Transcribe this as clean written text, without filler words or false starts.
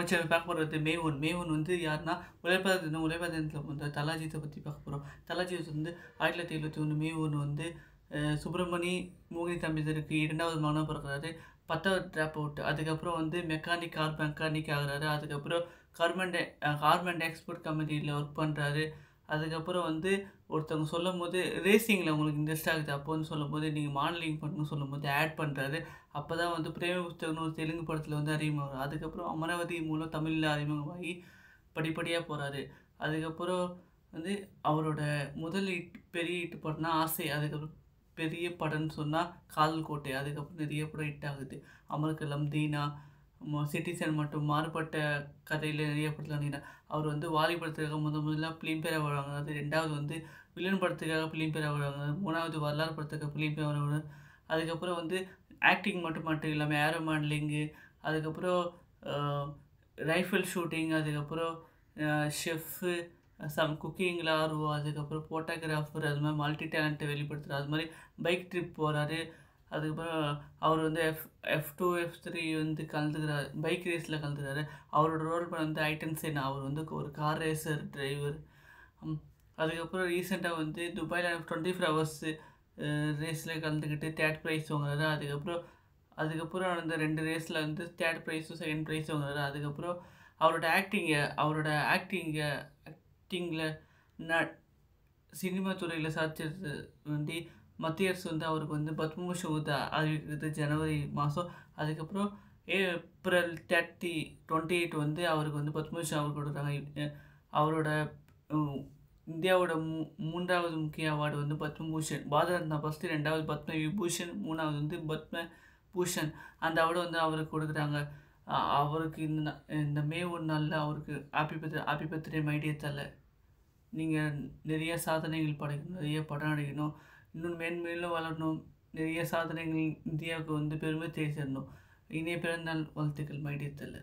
வச்சு பார்க்க போகிறது மே 1 வந்து யாருன்னா உழைப்பாளர் தினத்தில் வந்து தலாஜித்தை பற்றி பார்க்க போகிறோம். தலாஜித் வந்து 1971 மே 1 வந்து சுப்பிரமணி மோகினி தம்பிதருக்கு 2வது மகனாக பிறக்கிறாரு. 10வது ட்ராப் அவுட். அதுக்கப்புறம் வந்து கார் மெக்கானிக் ஆகுறாரு. அதுக்கப்புறம் கார்மெண்ட் எக்ஸ்போர்ட் கம்பெனியில் ஒர்க் பண்ணுறாரு. அதுக்கப்புறம் வந்து ஒருத்தவங்க சொல்லும்போது ரேசிங்கில் உங்களுக்கு இன்ட்ரெஸ்ட் ஆகுது அப்போ வந்து சொல்லும்போது நீங்கள் மாடலிங் பண்ணணும்னு சொல்லும்போது ஆட் பண்ணுறாரு. அப்போ தான் வந்து பிரேம புஸ்தகம்னு ஒரு தெலுங்கு படத்தில் வந்து அறிமுகம். அதுக்கப்புறம் அமராவதி மூலம் தமிழில் அறிமுகமாகி படிப்படியாக போகிறாரு. அதுக்கப்புறம் வந்து அவரோட முதல் பெரிய ஹிட் படம்னா ஆசை. அதுக்கப்புறம் பெரிய படம்னு சொன்னால் காதல் கோட்டை. அதுக்கப்புறம் நிறைய படம் ஹிட் ஆகுது. அமர்கலம், தீனா, சிட்டிசன் மற்றும் மாறுபட்ட கதையில் நிறைய படத்தில் நடிக்கிறார். அவர் வந்து வாலி படத்துக்காக முதல்ல ஃபிலிம்பேர் அவார்டு வாங்கினார். 2வது வந்து வில்லன் படத்துக்காக ஃபிலிம்பேர் அவார்டு வாங்கினார். 3வது வரலாறு படத்துக்காக ஃபிலிம்பேர் அவார்டு. அதுக்கப்புறம் வந்து ஆக்டிங் மட்டும் இல்லாமல் ஏரோ மாடலிங்கு, அதுக்கப்புறம் ரைஃபிள் ஷூட்டிங், அதுக்கப்புறம் ஷெஃப்பு, குக்கிங்கில் ஆர்வம், அதுக்கப்புறம் ஃபோட்டோகிராஃபர், அது மாதிரி மல்டி டேலண்ட்டை வெளிப்படுத்துகிறார். அது மாதிரி பைக் ட்ரிப் போகிறாரு. அதுக்கப்புறம் அவர் வந்து F2 F3 வந்து கலந்துக்கிறார். பைக் ரேஸில் கலந்துக்கிறாரு. அவரோட ரோல் பண்ண வந்து ஐட்டன் சேனா. அவர் வந்து ஒரு கார் ரேசர் டிரைவர். அதுக்கப்புறம் ரீசெண்டாக வந்து துபாயில் 24 ஹவர்ஸ் ரேஸில் கலந்துக்கிட்டு 3rd ப்ரைஸ் வாங்குறாரு. அதுக்கப்புறம் அந்த 2 ரேஸில் வந்து 3rd ப்ரைஸும் 2nd ப்ரைஸும் வாங்குறாரு. அதுக்கப்புறம் அவரோட ஆக்டிங்கில் சினிமா துறையில் சாதிச்சது வந்து மத்திய அரசு வந்து அவருக்கு வந்து பத்மபூஷன் அறிவிக்கிறது ஜனவரி மாதம். அதுக்கப்புறம் ஏப்ரல் 28 வந்து அவருக்கு வந்து பத்மபூஷன் அவர் கொடுக்குறாங்க. அவரோட இந்தியாவோட 3வது முக்கிய அவார்டு வந்து பத்மபூஷன். பாரத ரத்னா ஃபஸ்ட்டு, 2வது பத்ம விபூஷன், 3வது வந்து பத்மபூஷன். அந்த அவார்டு வந்து அவருக்கு கொடுக்குறாங்க. அவருக்கு இந்த மே 1 நாளில் அவருக்கு ஹாப்பி பர்த்டே மை டியர் தல. நீங்கள் நிறைய சாதனைகள் படைக்கணும், நிறைய படம் நடிக்கணும், இன்னும் மேன்மேலும் வளரணும், நிறைய சாதனைகள் இந்தியாவுக்கு வந்து பெருமை தேடி தரணும். இனிய பிறந்தநாள் வாழ்த்துக்கள் மை டியர் தல.